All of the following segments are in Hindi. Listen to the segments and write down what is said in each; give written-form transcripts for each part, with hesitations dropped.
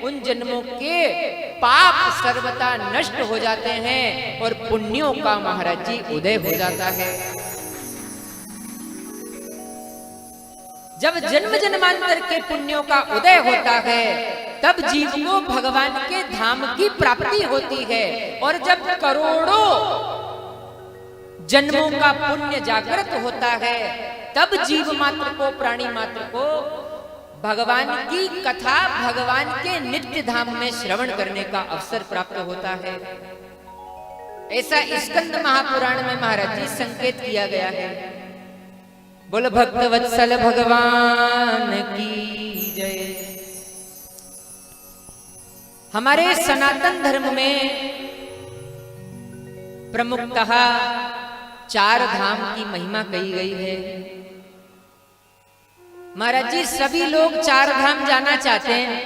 उन जन्मों के पाप सर्वथा नष्ट हो जाते हैं और पुण्यों का महाराज जी उदय हो जाता है। जब जन्म जन्मांतर के पुण्यों का उदय होता है तब जीव को भगवान के धाम की प्राप्ति होती है। और जब करोड़ों जन्मों का पुण्य जागृत होता है तब जीव मात्र को, प्राणी मात्र को भगवान की कथा, भगवान के नित्य धाम में श्रवण करने का अवसर प्राप्त होता है। ऐसा स्कंद महापुराण में महाराज जी संकेत किया गया है। बोल भक्त वत्सल भगवान की जय। हमारे सनातन धर्म में प्रमुखतः 4 धाम की महिमा कही गई है। महाराज जी सभी लोग 4 धाम जाना चाहते हैं,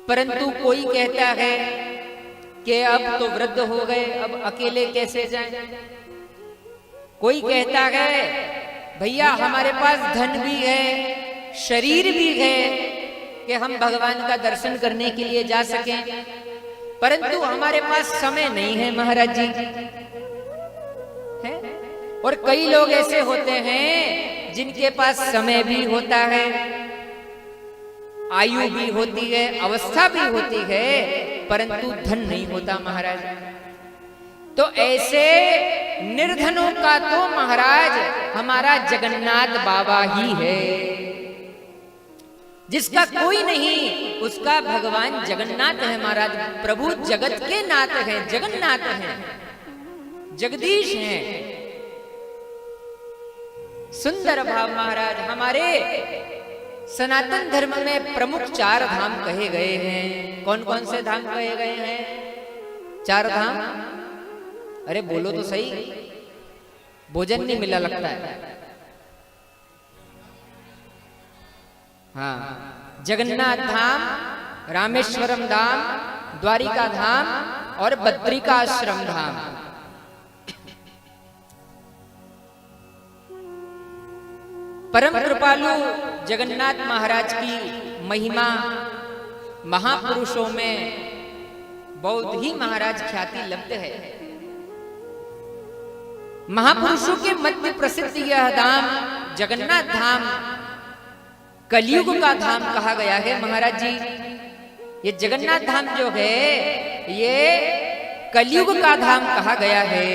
परंतु कोई कहता है कि अब तो वृद्ध हो गए, अब अकेले कैसे जाएं। कोई कहता है भैया हमारे पास धन भी है, शरीर भी है कि हम भगवान का दर्शन करने के लिए जा सकें, परंतु हमारे पास समय नहीं है महाराज जी है। और कई लोग ऐसे होते हैं जिनके पास समय भी होता है, आयु भी होती है, अवस्था भी होती है, परंतु धन नहीं होता महाराज। तो ऐसे निर्धनों का तो महाराज हमारा जगन्नाथ बाबा ही है। जिसका कोई नहीं उसका भगवान जगन्नाथ है महाराज। प्रभु जगत के नाथ हैं, जगन्नाथ हैं, जगदीश हैं। सुंदर भाव महाराज। हमारे सनातन धर्म में प्रमुख 4 धाम कहे गए हैं। कौन कौन से धाम कहे गए हैं? 4 धाम। अरे बोलो तो सही, भोजन नहीं मिला लगता है। हाँ, जगन्नाथ धाम, रामेश्वरम धाम, द्वारिका धाम और बद्रिकाश्रम धाम। परम कृपालु जगन्नाथ महाराज की महिमा महापुरुषों में बहुत ही महाराज ख्याति लब्ध है। महापुरुषों के मध्य प्रसिद्ध यह धाम जगन्नाथ धाम कलयुग का धाम कहा गया है महाराज जी। ये जगन्नाथ धाम जो है ये कलयुग का धाम कहा गया है।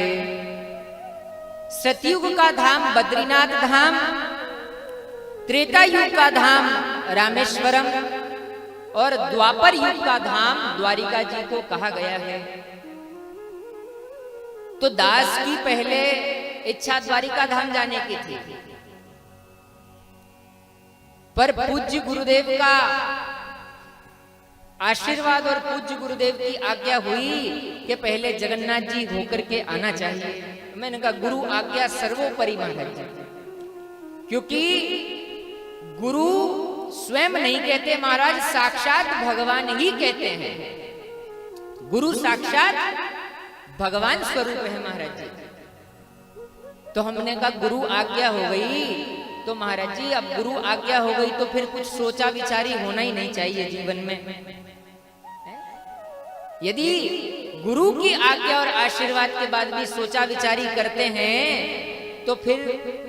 सतयुग का धाम बद्रीनाथ धाम, त्रेता युग का धाम रामेश्वरम और द्वापर युग का धाम द्वारिका जी को कहा गया है। तो दास की पहले इच्छा द्वारिका धाम जाने की थी, पर पूज्य गुरुदेव का आशीर्वाद और पूज्य गुरुदेव की आज्ञा हुई कि पहले जगन्नाथ जी होकर के आना चाहिए। मैंने कहा गुरु आज्ञा सर्वोपरि महाराज जी, क्योंकि गुरु स्वयं नहीं कहते महाराज, साक्षात भगवान ही कहते हैं। गुरु साक्षात भगवान स्वरूप है महाराज जी। तो हमने कहा गुरु आज्ञा हो गई तो महाराज जी अब गुरु आज्ञा हो गई तो फिर कुछ सोचा विचारी होना ही नहीं चाहिए जीवन में। यदि गुरु की आज्ञा और आशीर्वाद के बाद भी सोचा विचारी करते हैं तो फिर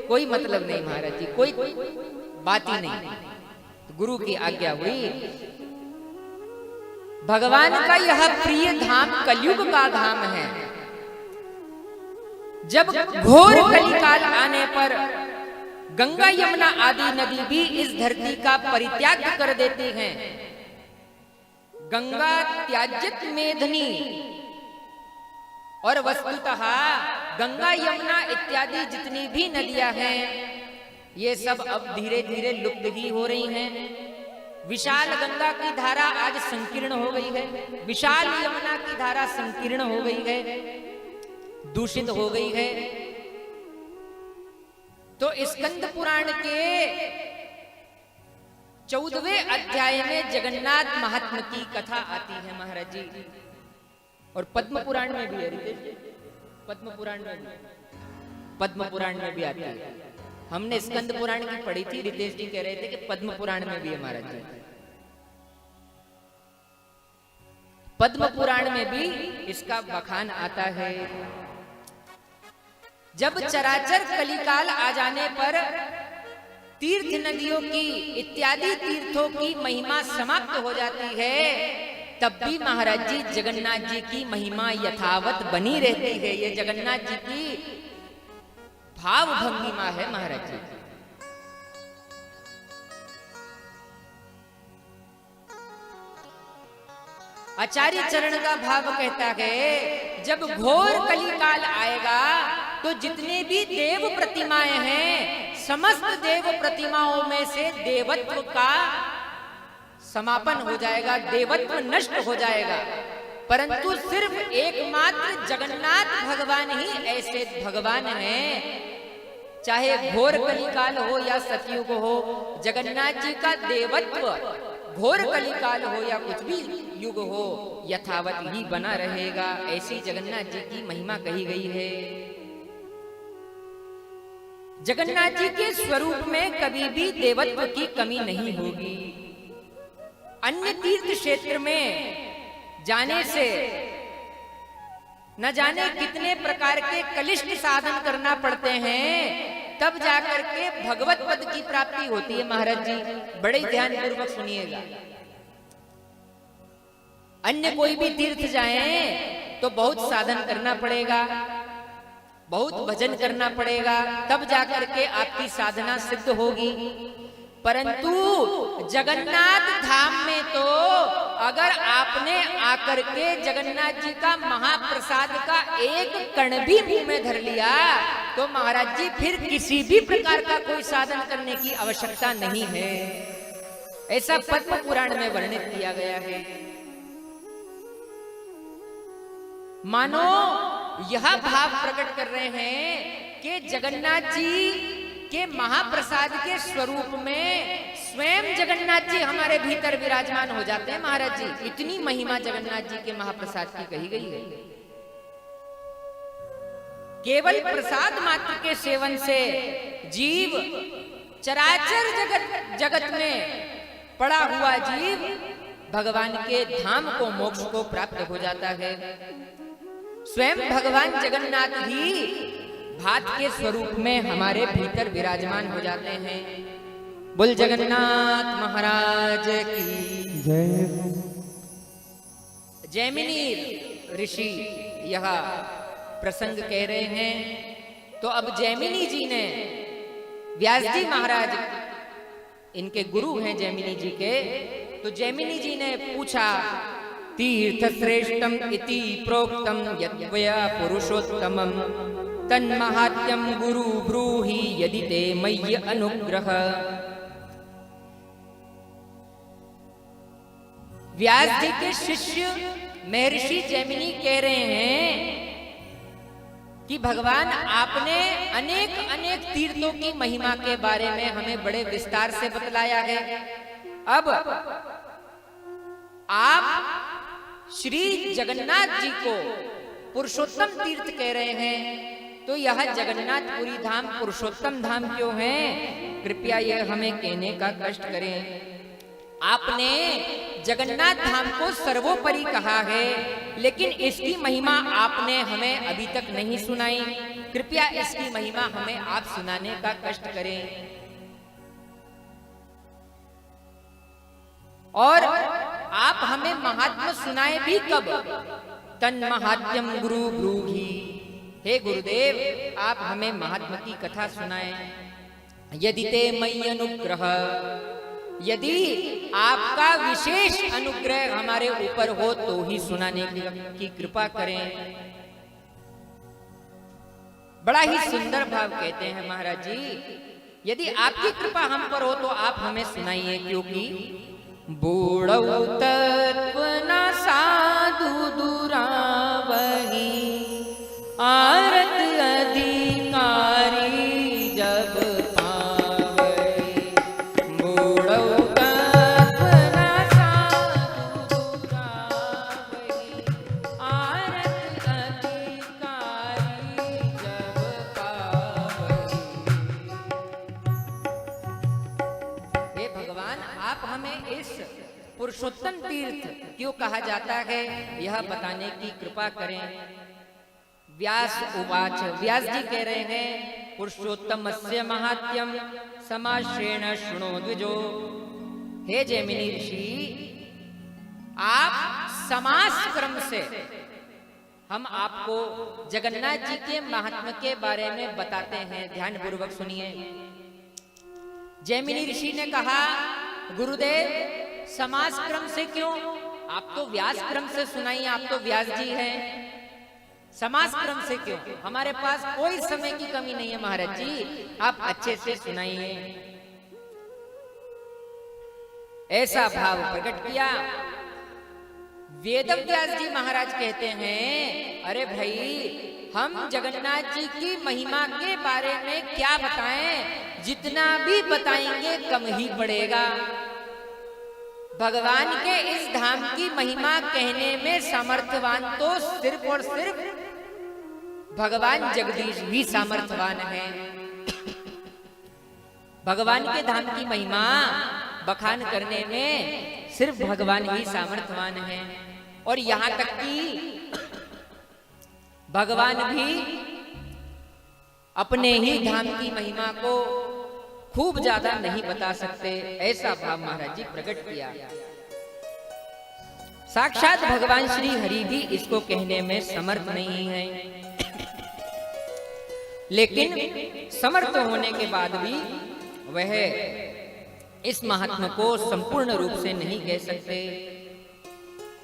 कोई मतलब नहीं महाराज जी, कोई बात ही नहीं। तो गुरु की आज्ञा हुई। भगवान का यह प्रिय धाम कलयुग का धाम है। जब घोर कलिकाल आने पर गंगा यमुना आदि नदी भी इस धरती का परित्याग कर देती हैं। गंगा त्याज्यत मेधनी, और वस्तुतः गंगा यमुना इत्यादि जितनी भी नदियां हैं ये सब अब धीरे धीरे लुप्त ही हो रही हैं। विशाल गंगा की धारा आज संकीर्ण हो गई है, विशाल यमुना की धारा संकीर्ण हो गई है, दूषित हो गई है। तो स्कंद पुराण के 14वें अध्याय में जगन्नाथ महात्म की कथा आती है महाराज जी। और पद्म पुराण में भी है, पद्म पुराण में भी आती है। हमने स्कंद पुराण की पढ़ी थी, रितेश जी कह रहे थे कि पद्म पुराण में भी है महाराज जी। पद्म पुराण में भी इसका बखान आता है। जब चराचर कलिकाल आ जाने पर तीर्थ नदियों की इत्यादि तीर्थों की महिमा समाप्त हो जाती है, तब भी महाराज जी जगन्नाथ जी की महिमा यथावत बनी रहती है। ये जगन्नाथ जी की भाव भंगिमा है महाराज जी। आचार्य चरण का भाव कहता है, जब घोर कलिकाल आएगा तो जितने भी देव प्रतिमाएं हैं, समस्त देव प्रतिमाओं में से देवत्व का समापन हो जाएगा, देवत्व नष्ट हो जाएगा। परंतु सिर्फ एकमात्र जगन्नाथ भगवान ही ऐसे भगवान हैं, चाहे घोर कलिकाल हो या सतयुग हो, जगन्नाथ जी का देवत्व घोर कलिकाल हो या कुछ भी युग हो यथावत ही बना रहेगा। ऐसी जगन्नाथ जी की महिमा कही गई है। जगन्नाथ जी के स्वरूप में कभी भी देवत्व की कमी नहीं होगी। अन्य तीर्थ क्षेत्र में जाने से न जाने कितने प्रकार के कलिष्ट साधन करना पड़ते हैं, तब जाकर के भगवत पद की प्राप्ति होती है। महाराज जी बड़े ध्यान पूर्वक सुनिएगा। अन्य कोई भी तीर्थ जाएं तो बहुत साधन करना पड़ेगा, बहुत भजन करना पड़ेगा, तब जाकर के आपकी साधना सिद्ध होगी। परंतु जगन्नाथ धाम में तो अगर आपने आकर के जगन्नाथ जी का महाप्रसाद का एक कण भी मुंह में धर लिया तो महाराज जी फिर किसी भी प्रकार का कोई साधन करने की आवश्यकता नहीं है। ऐसा पद्म पुराण में वर्णित किया गया है। मानो यह भाव प्रकट कर रहे हैं कि जगन्नाथ जी के महाप्रसाद के स्वरूप में स्वयं जगन्नाथ जी हमारे भीतर विराजमान हो जाते हैं। महाराज जी इतनी महिमा जगन्नाथ जी के महाप्रसाद की कही गई है। केवल प्रसाद मात्र के सेवन से जीव चराचर जगत में पड़ा हुआ जीव भगवान के धाम को, मोक्ष को प्राप्त हो जाता है। स्वयं भगवान जगन्नाथ ही भात के स्वरूप में हमारे भीतर विराजमान हो जाते हैं। बोल जगन्नाथ महाराज की जय। जैमिनी ऋषि यह प्रसंग कह रहे हैं। तो अब जैमिनी जी ने व्यास जी महाराज इनके गुरु हैं जैमिनी जी के, तो जैमिनी जी ने पूछा, तीर्थ श्रेष्ठम इति प्रोक्तम यद्वया पुरुषोत्तमम तन्महात्म्यम गुरु ब्रूहि यदि ते मय्य अनुग्रह। व्यास जी के शिष्य महर्षि जैमिनी कह रहे हैं कि भगवान आपने अनेक अनेक तीर्थों की महिमा के बारे में हमें बड़े विस्तार से बतलाया है। अब आप श्री जगन्नाथ जी को पुरुषोत्तम तीर्थ कह रहे हैं, तो यह जगन्नाथपुरी धाम पुरुषोत्तम धाम क्यों है? कृपया यह हमें कहने का कष्ट करें। आपने जगन्नाथ धाम को सर्वोपरि कहा है, लेकिन इसकी महिमा आपने हमें अभी तक नहीं सुनाई। कृपया इसकी महिमा हमें आप सुनाने का कष्ट करें। और आप हमें महात्म्य सुनाए भी कब? तन महात्म्यम गुरु ब्रूहि। हे गुरुदेव, आप हमें महात्मा की कथा सुनाएं। यदि ते मय्य अनुग्रह, यदि आपका विशेष अनुग्रह हमारे ऊपर हो तो ही सुनाने की कृपा करें। बड़ा ही सुंदर भाव कहते हैं महाराज जी, यदि आपकी कृपा हम पर हो तो आप हमें सुनाइए, क्योंकि बूढ़ऊ तत्व न साधु दुरावही आरत अधिकारी जब पावई। बूढ़ऊ तत्व न साधु दुरावही आरत अधिकारी जब पावई। हमें इस पुरुषोत्तम तीर्थ क्यों कहा जाता है, यह बताने की कृपा करें। व्यास उवाच, व्यास जी कह रहे हैं, पुरुषोत्तमस्य महात्म्यम समाश्रेण शृणो द्विजो। हे जैमिनी ऋषि, आप समास क्रम से हम आपको जगन्नाथ जी के महात्म्य के बारे में बताते हैं। ध्यान पूर्वक सुनिए। जैमिनी ऋषि ने कहा, गुरुदेव समास क्रम से क्यों, आप तो व्यास क्रम से सुनाइए, आप तो व्यास जी हैं, समास क्रम से क्यों? हमारे पास कोई समय की कमी नहीं है महाराज जी, आप अच्छे से सुनाइए। ऐसा भाव प्रकट किया। वेदव्यास जी महाराज कहते हैं, अरे भाई हम जगन्नाथ जी की महिमा के बारे में क्या बताएं, जितना भी बताएंगे कम ही पड़ेगा। भगवान के इस धाम की महिमा कहने में सामर्थ्यवान तो सिर्फ और सिर्फ भगवान जगदीश ही सामर्थ्यवान है। भगवान के धाम की महिमा बखान करने में सिर्फ भगवान ही सामर्थ्यवान है। और यहां तक कि भगवान भी अपने ही धाम की महिमा को खूब ज्यादा नहीं बता सकते, ऐसा भाव महाराज जी प्रकट किया। साक्षात भगवान श्री हरि भी इसको कहने में समर्थ नहीं है, लेकिन समर्थ होने के बाद भी वह इस महात्मा को संपूर्ण रूप से नहीं कह सकते।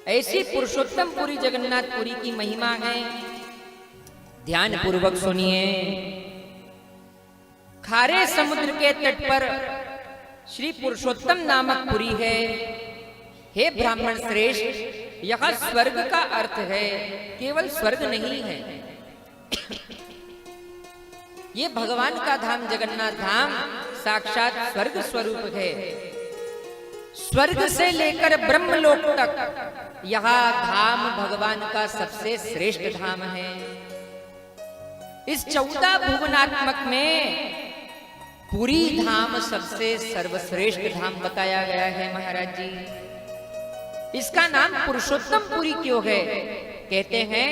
ऐसी पुरुषोत्तम पुरी जगन्नाथपुरी की महिमा है। ध्यान पूर्वक सुनिए। खारे समुद्र के तट पर श्री पुरुषोत्तम नामक पुरी है। हे ब्राह्मण श्रेष्ठ, यह स्वर्ग का अर्थ है, केवल स्वर्ग नहीं है। ये भगवान का धाम जगन्नाथ धाम साक्षात स्वर्ग स्वरूप है। स्वर्ग से लेकर ब्रह्मलोक तक यह धाम भगवान का सबसे श्रेष्ठ धाम है। इस 14 भुवनात्मक में पुरी धाम सबसे सर्वश्रेष्ठ धाम बताया गया है महाराज जी। इसका नाम पुरुषोत्तम पुरी क्यों है? कहते हैं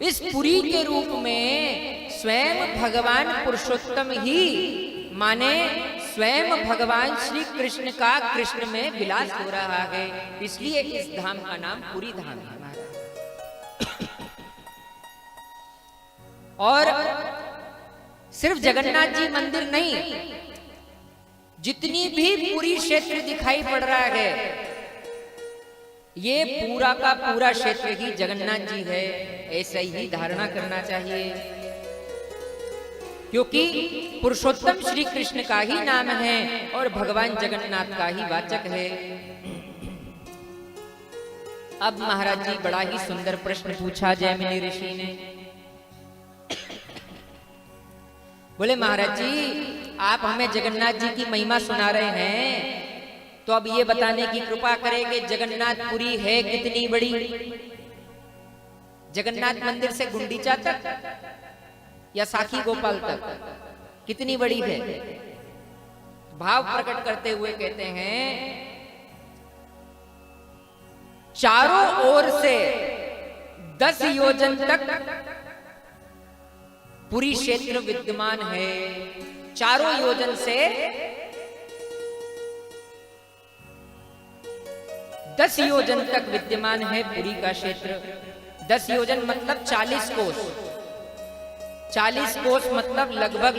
इस पुरी के रूप में स्वयं भगवान पुरुषोत्तम ही माने स्वयं भगवान श्री कृष्ण का कृष्ण में विलास हो रहा है, इसलिए इस धाम का नाम पुरी धाम है महाराज। और सिर्फ जगन्नाथ जी मंदिर नहीं, जितनी भी पुरी क्षेत्र दिखाई पड़ रहा है, ये पूरा का पूरा क्षेत्र ही जगन्नाथ जी है, ऐसा ही धारणा करना चाहिए। क्योंकि पुरुषोत्तम श्री कृष्ण का ही नाम है और भगवान जगन्नाथ का ही वाचक है। अब महाराज जी बड़ा ही सुंदर प्रश्न पूछा जैमिनी ऋषि ने। बोले महाराज जी, आप हमें जगन्नाथ जी की महिमा सुना रहे हैं, तो अब ये बताने की कृपा करें कि जगन्नाथपुरी है कितनी बड़ी? जगन्नाथ मंदिर से गुंडीचा तक या साखी गोपाल तक कितनी बड़ी है? भाव प्रकट करते हुए कहते हैं, चारों ओर से 10 योजन तक पुरी क्षेत्र विद्यमान है। चारों योजन से 10 योजन तक विद्यमान है पुरी का क्षेत्र। 10 योजन मतलब 40 कोस। 40 कोस मतलब लगभग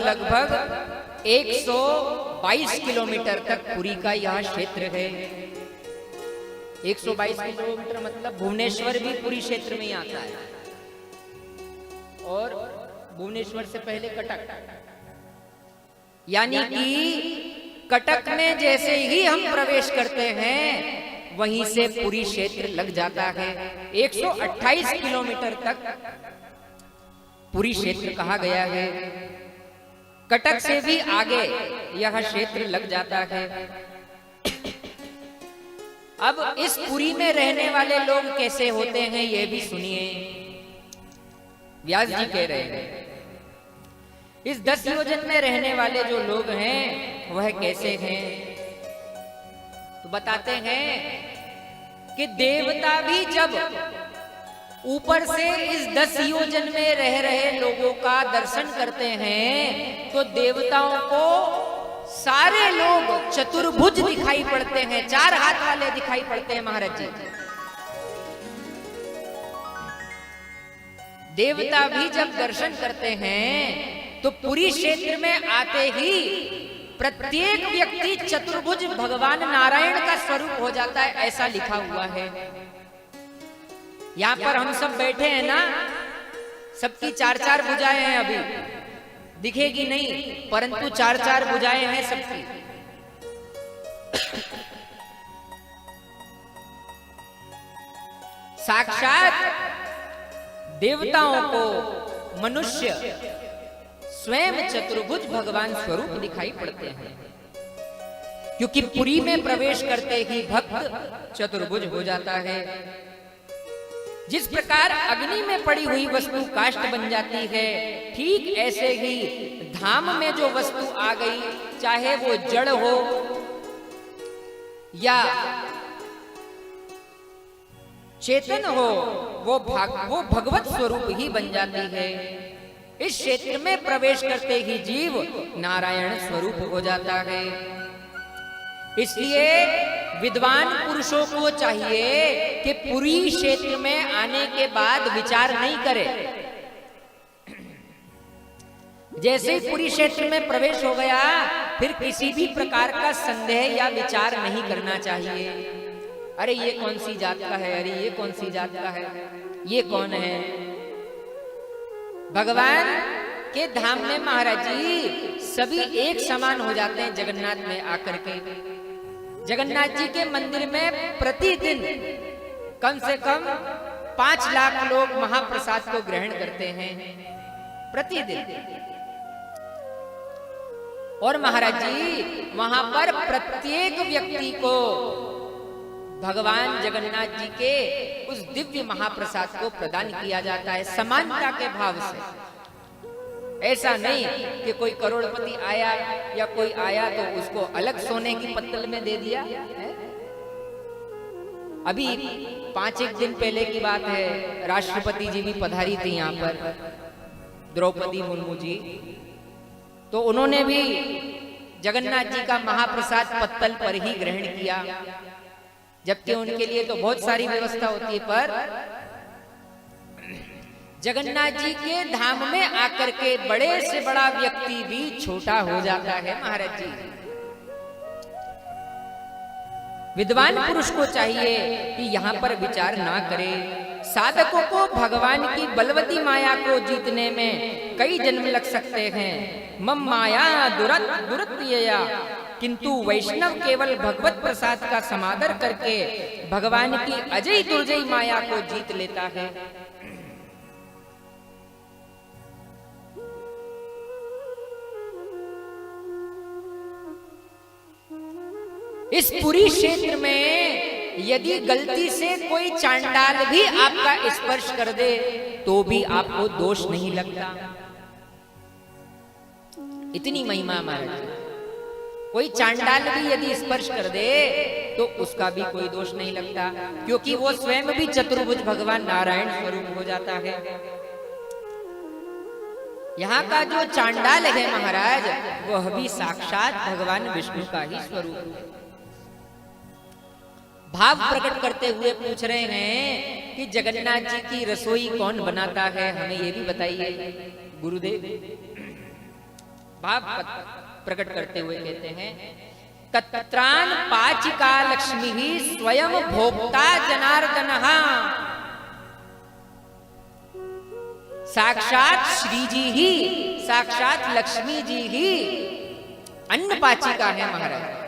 122 किलोमीटर तक पुरी का यह क्षेत्र है। 122 किलोमीटर मतलब भुवनेश्वर भी पुरी क्षेत्र में ही आता है, और भुवनेश्वर से पहले कटक, यानी कि कटक में जैसे ही हम प्रवेश करते हैं वहीं से पुरी क्षेत्र लग जाता है। 128 किलोमीटर तक पुरी क्षेत्र कहा गया है। कटक से भी आगे यह क्षेत्र लग जाता है। अब इस पुरी में रहने वाले लोग कैसे होते हैं ये भी सुनिए। व्यास जी कह रहे हैं, इस 10 योजन में रहने वाले जो लोग हैं वह कैसे हैं? बताते हैं कि देवता भी जब ऊपर से इस 10 योजन में रह रहे लोगों का दर्शन करते हैं तो देवताओं को सारे लोग चतुर्भुज दिखाई पड़ते हैं, 4 हाथ वाले दिखाई पड़ते हैं महाराज जी। देवता भी जब दर्शन करते हैं तो पुरी क्षेत्र में आते ही प्रत्येक व्यक्ति चतुर्भुज भगवान नारायण का स्वरूप हो जाता है, ऐसा लिखा हुआ है। यहां पर हम सब बैठे हैं ना, सबकी 4-4 भुजाएं हैं, अभी दिखेगी नहीं परंतु 4-4 भुजाएं हैं सबकी। साक्षात देवताओं को मनुष्य स्वयं चतुर्भुज भगवान स्वरूप दिखाई पड़ते हैं, क्योंकि पुरी में प्रवेश करते ही भक्त चतुर्भुज हो जाता है। जिस प्रकार अग्नि में पड़ी हुई वस्तु काष्ठ बन जाती है, ठीक ऐसे ही धाम में जो वस्तु आ गई, चाहे वो जड़ हो या चेतन हो, वो भगवत स्वरूप ही बन जाती है। इस क्षेत्र में प्रवेश करते ही जीव नारायण स्वरूप हो जाता है। इसलिए विद्वान पुरुषों को चाहिए कि पुरी क्षेत्र में आने के बाद विचार नहीं करे। जैसे ही पुरी क्षेत्र में प्रवेश हो गया, फिर किसी भी प्रकार का संदेह या विचार नहीं करना चाहिए। अरे ये कौन सी जात का है, अरे ये कौन सी जात का है, ये कौन है। भगवान के धाम में महाराज जी सभी एक समान हो जाते हैं। जगन्नाथ में आकर के, जगन्नाथ जी के मंदिर में प्रतिदिन कम से कम 5 लाख लोग महाप्रसाद को ग्रहण करते हैं प्रतिदिन। और महाराज जी वहां पर प्रत्येक व्यक्ति को भगवान जगन्नाथ जी के उस दिव्य महाप्रसाद को प्रदान किया जाता है समानता के भाव से। ऐसा नहीं कि कोई करोड़पति आया या कोई आया तो उसको अलग सोने की पत्तल में दे दिया। अभी 5-1 दिन पहले की बात है, राष्ट्रपति जी भी पधारी थी यहाँ पर, द्रौपदी मुर्मू जी, तो उन्होंने भी जगन्नाथ जी का महाप्रसाद पत्तल पर ही ग्रहण किया, जबकि उनके लिए तो बहुत सारी व्यवस्था होती है। पर जगन्नाथ जी के धाम में आकर के बड़े से बड़ा व्यक्ति भी छोटा हो जाता है महाराज जी। विद्वान पुरुष को चाहिए कि यहाँ पर विचार ना करे। साधकों को भगवान की बलवती माया को जीतने में कई जन्म लग सकते हैं। मम माया दुरत्यया, किंतु वैष्णव केवल भगवत प्रसाद का समादर करके भगवान की अजय दुर्जय माया को जीत लेता है। इस पूरी क्षेत्र में यदि गलती से कोई चांडाल भी आपका स्पर्श कर दे तो भी आपको दोष नहीं लगता। इतनी महिमा महाराज। कोई चांडाल भी यदि स्पर्श कर दे तो उसका भी कोई दोष नहीं लगता, क्योंकि वो स्वयं भी चतुर्भुज भगवान नारायण स्वरूप हो जाता है। यहाँ का जो चांडाल है महाराज, वह भी साक्षात भगवान विष्णु का ही स्वरूप है। भाव प्रकट करते हुए पूछ रहे हैं कि जगन्नाथ जी की रसोई कौन बनाता है, हमें ये भी बताइए गुरुदेव। भाव प्रकट करते हुए कहते हैं, तत्रान पाचिका लक्ष्मी ही स्वयं भोक्ता जनार्दनः। साक्षात श्री जी ही, साक्षात लक्ष्मी जी ही अन्न पाचिका है महाराज।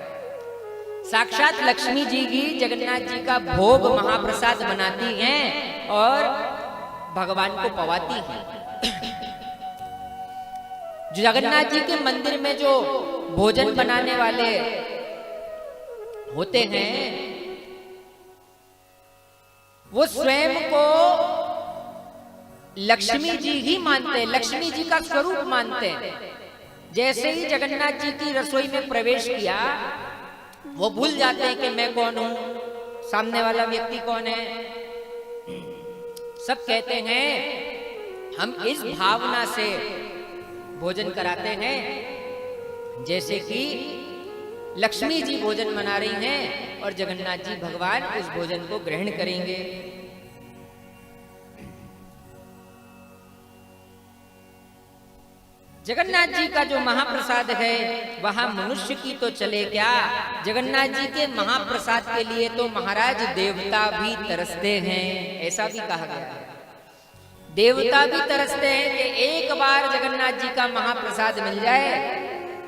साक्षात लक्ष्मी जी ही जगन्नाथ जी का भोग महाप्रसाद बनाती हैं और भगवान को पवाती हैं। जगन्नाथ जी के मंदिर में जो भोजन बनाने वाले होते हैं वो स्वयं को लक्ष्मी जी ही मानते हैं, लक्ष्मी जी का स्वरूप मानते हैं। जैसे ही जगन्नाथ जी की रसोई में प्रवेश किया वो भूल जाते हैं कि मैं कौन हूं, सामने वाला व्यक्ति कौन है। सब कहते हैं हम इस भावना से भोजन कराते हैं जैसे कि लक्ष्मी जी भोजन बना रही हैं और जगन्नाथ जी भगवान उस भोजन को ग्रहण करेंगे। जगन्नाथ जी का जो महाप्रसाद है वहां मनुष्य की तो चले क्या, जगन्नाथ जी के महाप्रसाद के लिए तो महाराज देवता भी तरसते हैं। ऐसा भी कहा गया है, देवता भी तरसते हैं कि एक बार जगन्नाथ जी का महाप्रसाद मिल जाए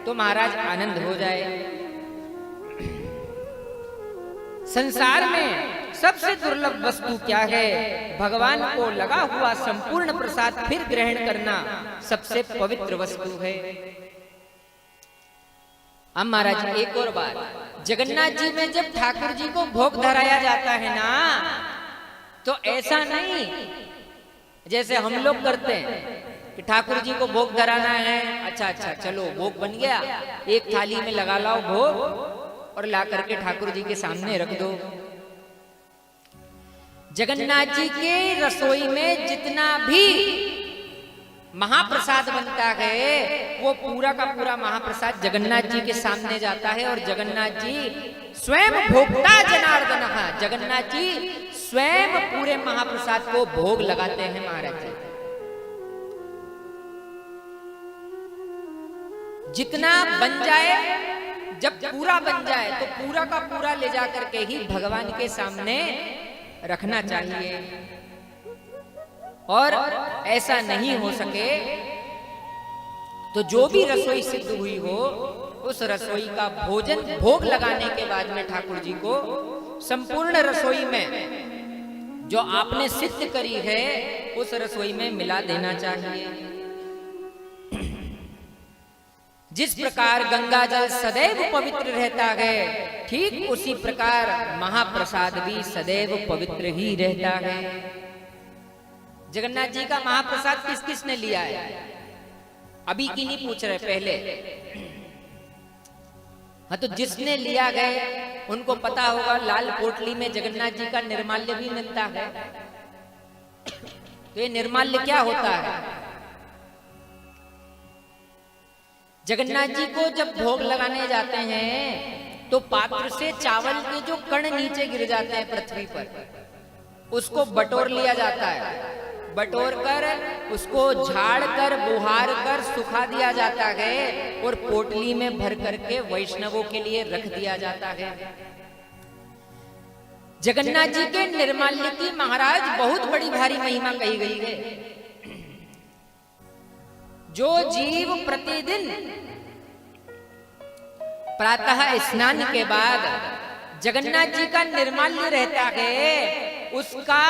तो महाराज आनंद हो जाए। संसार में सबसे दुर्लभ वस्तु क्या है, भगवान को लगा हुआ संपूर्ण प्रसाद फिर ग्रहण करना सबसे पवित्र वस्तु है। अब महाराज एक और बात, जगन्नाथ जी में जब ठाकुर जी को भोग धराया जाता है ना, तो ऐसा नहीं जैसे हम लोग करते हैं कि ठाकुर जी को भोग धराना है, अच्छा चलो भोग बन गया, एक थाली में लगा लाओ भोग और ला करके ठाकुर जी के सामने रख दो। जगन्नाथ जी के रसोई में जितना भी महाप्रसाद बनता है वो पूरा का पूरा महाप्रसाद जगन्नाथ जी के सामने जाता है और जगन्नाथ जी स्वयं भोक्ता जनार्दन, जगन्नाथ जी स्वयं पूरे महाप्रसाद को भोग लगाते हैं महाराज जी। जितना बन जाए, जब पूरा बन जाए तो पूरा का पूरा ले जा करके ही भगवान के सामने रखना चाहिए, और ऐसा नहीं हो सके तो जो भी रसोई सिद्ध हुई हो उस रसोई का भोजन भोग लगाने के बाद में ठाकुर जी को संपूर्ण रसोई में जो आपने सिद्ध करी है उस रसोई में मिला देना चाहिए। जिस प्रकार गंगा जल सदैव पवित्र रहता है, ठीक उसी प्रकार महाप्रसाद भी सदैव पवित्र ही रहता है। जगन्नाथ जी का महाप्रसाद किस किस ने लिया है अभी की नहीं पूछ रहे, पहले। हाँ, तो जिसने लिया गए उनको पता होगा लाल पोटली में जगन्नाथ जी का निर्माल्य भी मिलता है। तो ये निर्माल्य क्या होता है? जगन्नाथ जी को जब भोग लगाने जाते हैं तो पात्र से चावल के जो कण नीचे गिर जाते हैं पृथ्वी पर, उसको बटोर लिया जाता है। बटोर कर उसको झाड़ कर बुहार कर सुखा दिया जाता है और पोटली में भर करके वैष्णवों के लिए रख दिया जाता है। जगन्नाथ जी के निर्माल्य की महाराज बहुत बड़ी भारी महिमा कही गई है। जो जीव प्रतिदिन प्रातः स्नान के बाद जगन्नाथ जी का निर्माल्य रहता है, उसका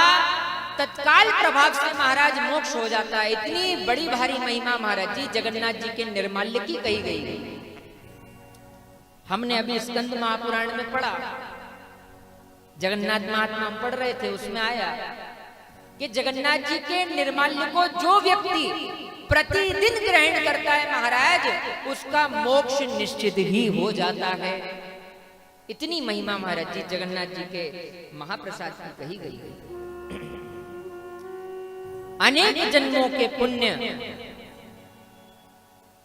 तत्काल प्रभाव से महाराज मोक्ष हो जाता है। इतनी बड़ी भारी महिमा महाराज जी जगन्नाथ जी के निर्माल्य की कही गई। हमने अभी स्कंद महापुराण में पढ़ा, जगन्नाथ महात्मा पढ़ रहे थे, उसमें आया कि जगन्नाथ जी के निर्माल्य को जो व्यक्ति प्रतिदिन ग्रहण करता है महाराज, उसका मोक्ष निश्चित ही हो जाता है। इतनी महिमा महाराज जी जगन्नाथ जी के महाप्रसाद की कही गई है। अनेक जन्मों के पुण्य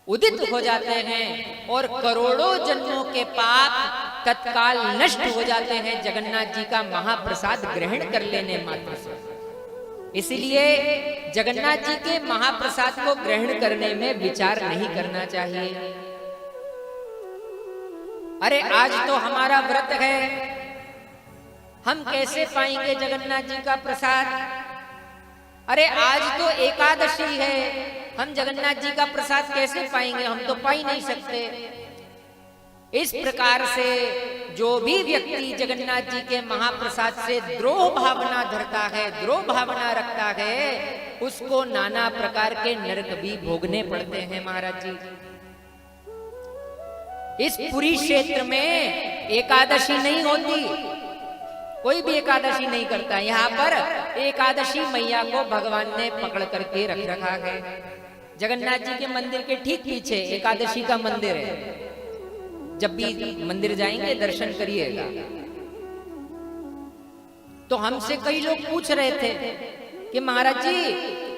उदित हो जाते हैं और करोड़ों जन्मों के पाप तत्काल नष्ट हो जाते हैं जगन्नाथ जी का महाप्रसाद ग्रहण कर लेने मात्र से। इसलिए जगन्नाथ जी के महाप्रसाद को ग्रहण करने में विचार नहीं करना चाहिए। अरे आज तो हमारा व्रत है, हम कैसे पाएंगे जगन्नाथ जी का प्रसाद? अरे आज तो एकादशी है, हम जगन्नाथ जी का प्रसाद कैसे पाएंगे? हम तो पा ही नहीं सकते। इस प्रकार से जो भी व्यक्ति जगन्नाथ जी के महाप्रसाद से द्रोह भावना धरता है, द्रोह भावना रखता है, उसको नाना प्रकार के नरक भी भोगने पड़ते हैं महाराज जी। इस पुरी क्षेत्र में एकादशी नहीं होती, कोई भी एकादशी नहीं करता। यहाँ पर एकादशी मैया को भगवान ने पकड़ करके रख रखा है। जगन्नाथ जी के मंदिर के ठीक पीछे एकादशी का मंदिर है। जब भी मंदिर जाएंगे दर्शन करिएगा। तो हमसे कई लोग पूछ रहे थे कि महाराज जी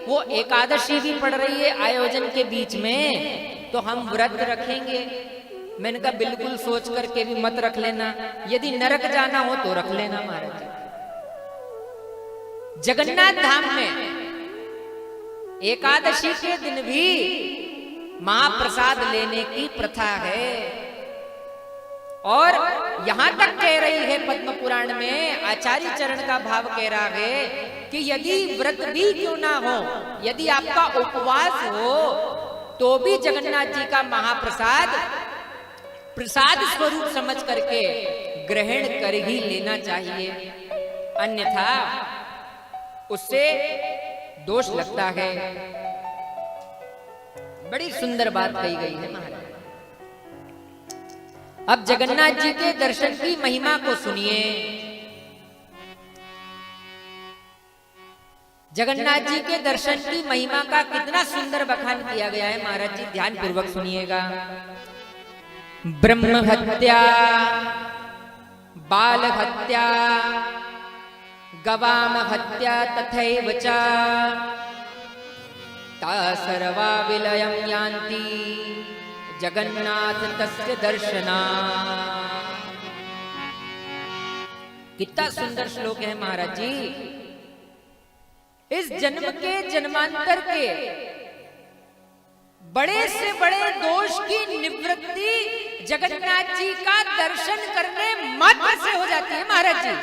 वो एकादशी भी पड़ रही है आयोजन के बीच में, तो हम व्रत रखेंगे? मैंने कहा बिल्कुल सोच करके भी मत रख लेना, यदि नरक जाना हो तो रख लेना महाराज जी। जगन्नाथ धाम में एकादशी के दिन भी महाप्रसाद लेने की प्रथा है, और यहां तक कह रही है पद्म पुराण में, आचार्य चरण का भाव कह रहा है कि यदि व्रत भी क्यों ना हो, यदि आपका उपवास हो, तो भी जगन्नाथ जी का महाप्रसाद प्रसाद स्वरूप समझ करके ग्रहण कर ही लेना चाहिए, अन्यथा उससे दोष लगता है। बड़ी सुंदर बात कही गई है महाराज। अब जगन्नाथ जी के दर्शन की महिमा को सुनिए। जगन्नाथ जी के दर्शन की महिमा का कितना सुंदर बखान किया गया है महाराज जी, ध्यान पूर्वक सुनिएगा। ब्रह्म हत्या, बाल हत्या, गवाम हत्या तथैव च ता सर्वा विलयं यान्ति जगन्नाथ तस्य दर्शना। कितना सुंदर श्लोक है महाराज जी। इस जन्म के जन्मांतर के बड़े से बड़े दोष की निवृत्ति जगन्नाथ जी का दर्शन करने मात्र से हो जाती है महाराज जी।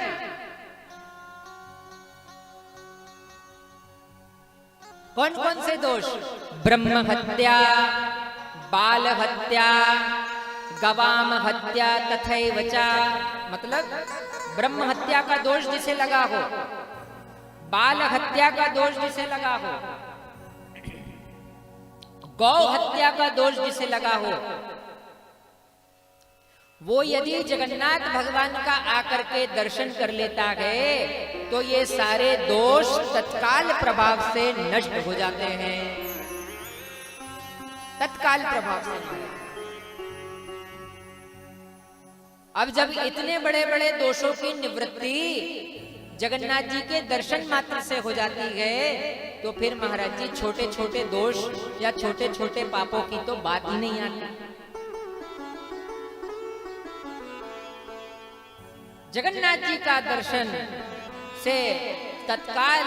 कौन कौन से दोष? ब्रह्म हत्या, बाल हत्या, गवाम हत्या तथैव च, मतलब ब्रह्म हत्या का दोष जिसे लगा हो, बाल हत्या का दोष जिसे लगा हो, गौ हत्या का दोष जिसे लगा हो, वो यदि जगन्नाथ भगवान का आकर के दर्शन कर लेता है तो ये सारे दोष तत्काल प्रभाव से नष्ट हो जाते हैं, तत्काल प्रभाव से। अब जब इतने बड़े बड़े दोषों की निवृत्ति जगन्नाथ जी के दर्शन मात्र से हो जाती है, तो फिर महाराज जी छोटे छोटे दोष या छोटे छोटे पापों की तो बात ही नहीं आती। जगन्नाथ जी का दर्शन से तत्काल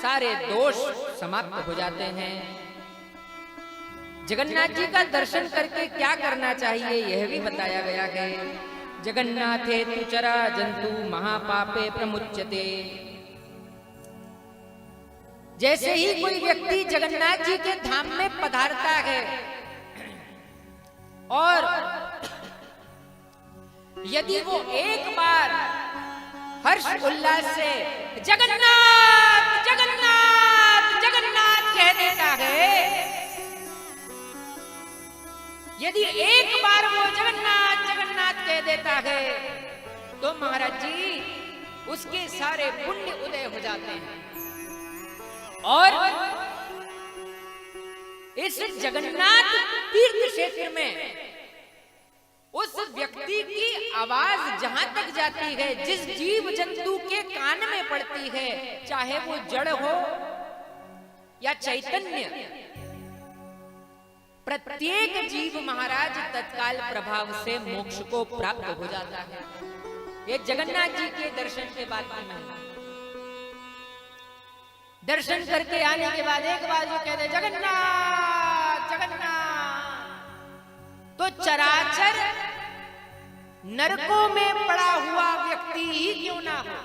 सारे दोष समाप्त हो जाते हैं। जगन्नाथ जी का दर्शन करके क्या करना चाहिए यह भी बताया गया है। जगन्नाथे तु चरा जंतु महापापे प्रमुच्यते। जैसे ही कोई व्यक्ति जगन्नाथ जी के धाम में पधारता है और यदि वो एक बार हर्ष उल्लास से जगन्नाथ जगन्नाथ जगन्नाथ कह देता है, यदि एक बार वो जगन्नाथ जगन्नाथ कह देता है, तो महाराज जी उसके सारे पुण्य उदय हो जाते हैं। और इस जगन्नाथ तीर्थ क्षेत्र में उस व्यक्ति की आवाज जहां तक जाती है, जिस जीव जंतु के कान में पड़ती है, चाहे वो जड़ हो या चैतन्य, प्रत्येक जीव महाराज तत्काल प्रभाव से मोक्ष को प्राप्त हो जाता है। ये जगन्नाथ जी के दर्शन के बाद की महिमा। दर्शन करके आने के बाद एक बार जो कहते जगन्नाथ जगन्नाथ, तो चराचर नरकों में पड़ा हुआ व्यक्ति ही क्यों ना हो,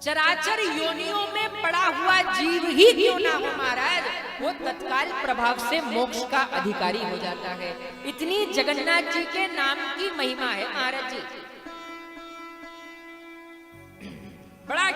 चराचर योनियों में पड़ा हुआ जीव ही क्यों ना हो महाराज, वो तत्काल प्रभाव से मोक्ष का अधिकारी हो जाता है। इतनी जगन्नाथ जी के नाम की महिमा है महाराज जी। बड़ा